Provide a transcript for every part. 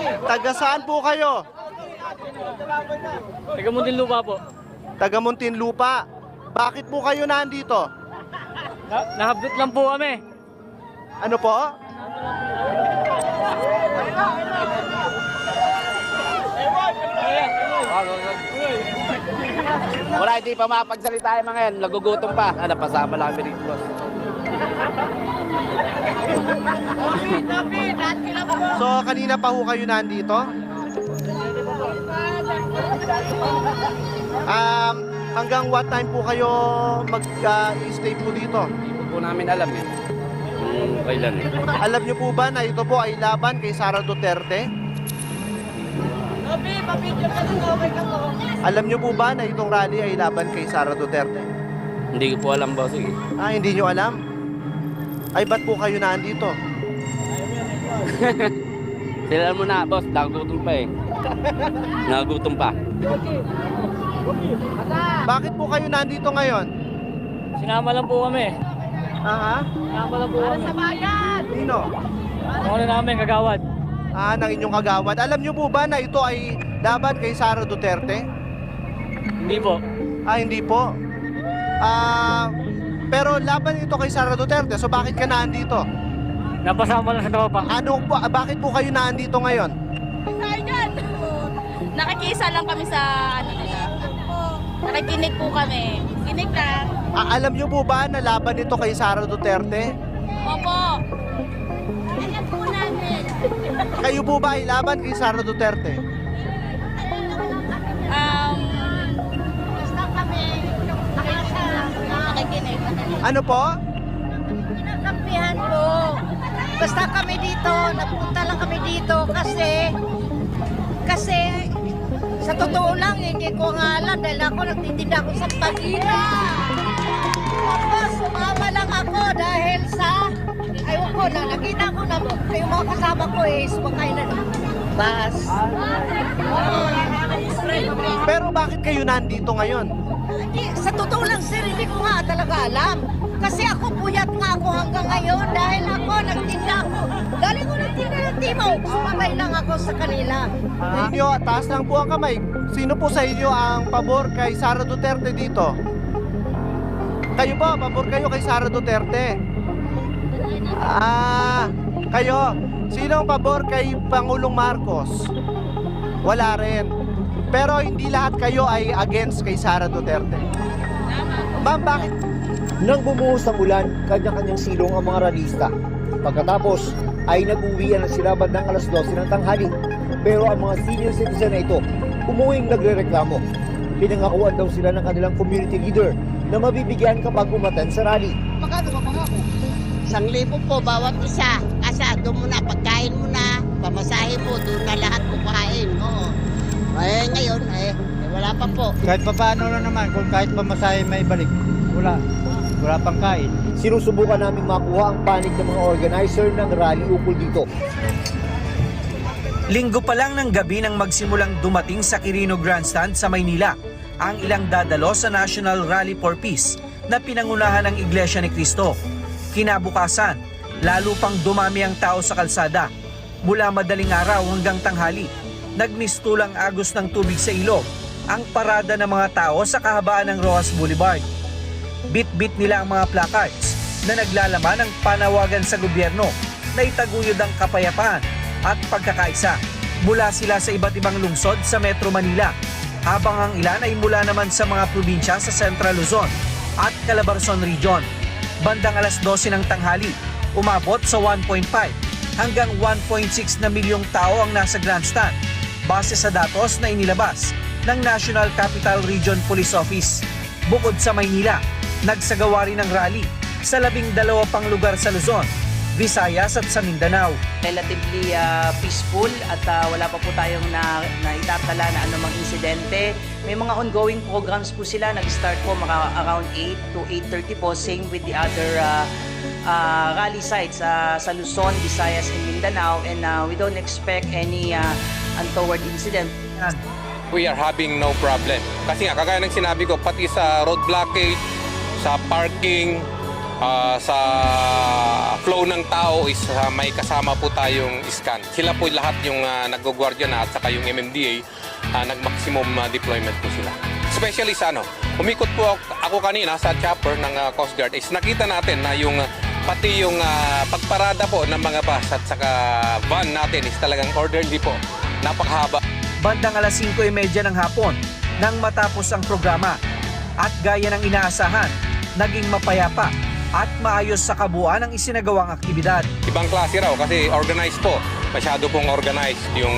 Taga saan po kayo? Taga Muntinlupa po. Taga Muntinlupa. Bakit po kayo nandito? Nahabdot lang po kami. Ano po? Wala, hindi pa mapagsalita yung mga yan. Nagugutom pa. Napasama lang kami dito, boss. So, kanina pa ho kayo nandito? Hanggang what time po kayo mag-stay po dito? Hindi po namin alam eh. Kailan eh. Alam niyo po ba na ito po ay laban kay Sara Duterte? Alam niyo po ba na itong rally ay laban kay Sara Duterte? Hindi ko po alam, boss. Sige. Hindi niyo alam? Ay, ba't po kayo nandito? Sila mo na, boss. Nagugutom pa eh. Nagugutom pa. Bakit po kayo nandito ngayon? Sinama lang po kami. Sinama lang po kami. Sino? Ano namin, kagawad. Ng inyong kagawad. Alam niyo po ba na ito ay laban kay Sara Duterte? Hindi po. Hindi po. Pero laban ito kay Sara Duterte. So bakit ka nandito? Napasama lang sa tropa. Bakit po kayo nandito ngayon? Nakikisa lang kami sa ano nila. Nakikinig po kami. Kinig lang. Alam niyo po ba na laban ito kay Sara Duterte? Opo. Alam po namin. Kayo po ba ay laban kay Sara Duterte? Basta kami. Nakikinig. Ano po? Kinakampihan po. Basta kami dito, napunta lang kami dito kasi sa totoo lang hindi ko nga alam dahil ako nagtitinda ako sa pagina. Tapos sumama lang ako dahil sa ayun ko na nakita ko na yung mga kasama ko sumakay na ng bus. Pero bakit kayo nandito ngayon? Sa totoo lang sir, hindi ko nga talaga alam. Kasi ako puyat nga ako hanggang ngayon dahil ako nagtinda ako. Galing ko nagtinda ng Timog. Sumabay lang ako sa kanila. Inyo, taas lang po ang kamay. Sino po sa inyo ang pabor kay Sara Duterte dito? Kayo po, pabor kayo kay Sara Duterte. Kayo. Sino ang pabor kay Pangulong Marcos? Wala rin. Pero hindi lahat kayo ay against kay Sara Duterte. Ma'am, bakit? Nang bumuhos ang ulan, kanya-kanyang silong ang mga ralista. Pagkatapos ay nag-uwian na sila bandang alas 12 ng tanghali. Pero ang mga senior citizen na ito, umuwing nagre-reklamo. Pinangakuan daw sila ng kanilang community leader na mabibigyan kapag umaten sa rally. Magkano ba pangako? 1,000 po bawat isa. Kasi doon mo na, pagkain mo na, pamasahe mo, doon na lahat kukain. Oo. Ngayon, wala pa po. Kahit pa paano na naman, kung kahit pamasahe may balik, wala pang kain. Sinusubukan naming makuha ang panig ng mga organizer ng rally ukol dito. Linggo pa lang ng gabi nang magsimulang dumating sa Quirino Grandstand sa Maynila ang ilang dadalo sa National Rally for Peace na pinangunahan ng Iglesia ni Cristo. Kinabukasan, lalo pang dumami ang tao sa kalsada. Mula madaling araw hanggang tanghali, nagmistulang agos ng tubig sa ilog ang parada ng mga tao sa kahabaan ng Rojas Boulevard. Bit-bit nila ang mga placards na naglalaman ng panawagan sa gobyerno na itaguyod ang kapayapaan at pagkakaisa. Mula sila sa iba't ibang lungsod sa Metro Manila, habang ang ilan ay mula naman sa mga probinsya sa Central Luzon at Calabarzon Region. Bandang alas 12 ng tanghali, umabot sa 1.5 hanggang 1.6 na milyong tao ang nasa grandstand base sa datos na inilabas ng National Capital Region Police Office. Bukod sa Maynila, nagsagawa rin ng rally sa 12 pang lugar sa Luzon, Visayas at sa Mindanao. Relatively peaceful at wala pa po tayong naitatala na anumang insidente. May mga ongoing programs po sila. Nag-start po around 8 to 8:30 po. Same with the other rally sites sa Luzon, Visayas and Mindanao. And we don't expect any untoward incident. We are having no problem. Kasi nga, kagaya ng sinabi ko, pati sa road blockage, sa parking, Sa flow ng tao is may kasama po tayong scan. Sila po lahat yung nag-guardia na at saka yung MMDA, nag-maximum deployment po sila. Especially sa umikot po ako kanina sa chopper ng Coast Guard is nakita natin na yung pati yung pagparada po ng mga bus at saka van natin is talagang orderly po. Napakahaba. Bandang alas 5:30 ng hapon nang matapos ang programa at gaya ng inaasahan, naging mapayapa at maayos sa kabuuan ang isinagawang aktibidad. Ibang klase raw kasi organized po. Masyado pong organized yung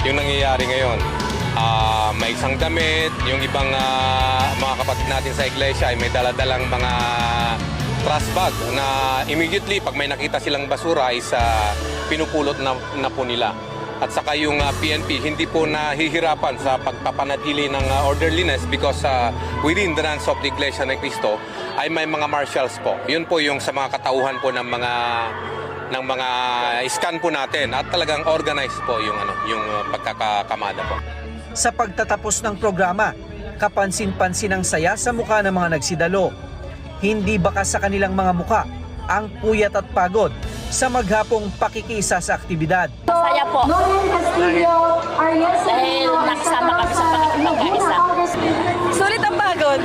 nangyayari ngayon. May isang damit, yung ibang mga kapatid natin sa iglesia ay may daladalang mga trash bag na immediately pag may nakita silang basura is pinupulot na po nila. At saka yung PNP hindi po nahihirapan sa pagpapanatili ng orderliness because within the ranks of the Iglesia ni Cristo ay may mga marshals po. Yun po yung sa mga katauhan po ng mga scan po natin at talagang organized po yung pagkakakamada po. Sa pagtatapos ng programa, kapansin-pansin ang saya sa mukha ng mga nagsidalo. Hindi baka sa kanilang mga mukha ang puyat at pagod sa maghapong pakikisa sa aktibidad. Masaya po. Dahil nakasama kami sa pakikipagkaisa. Sulit ang pagod.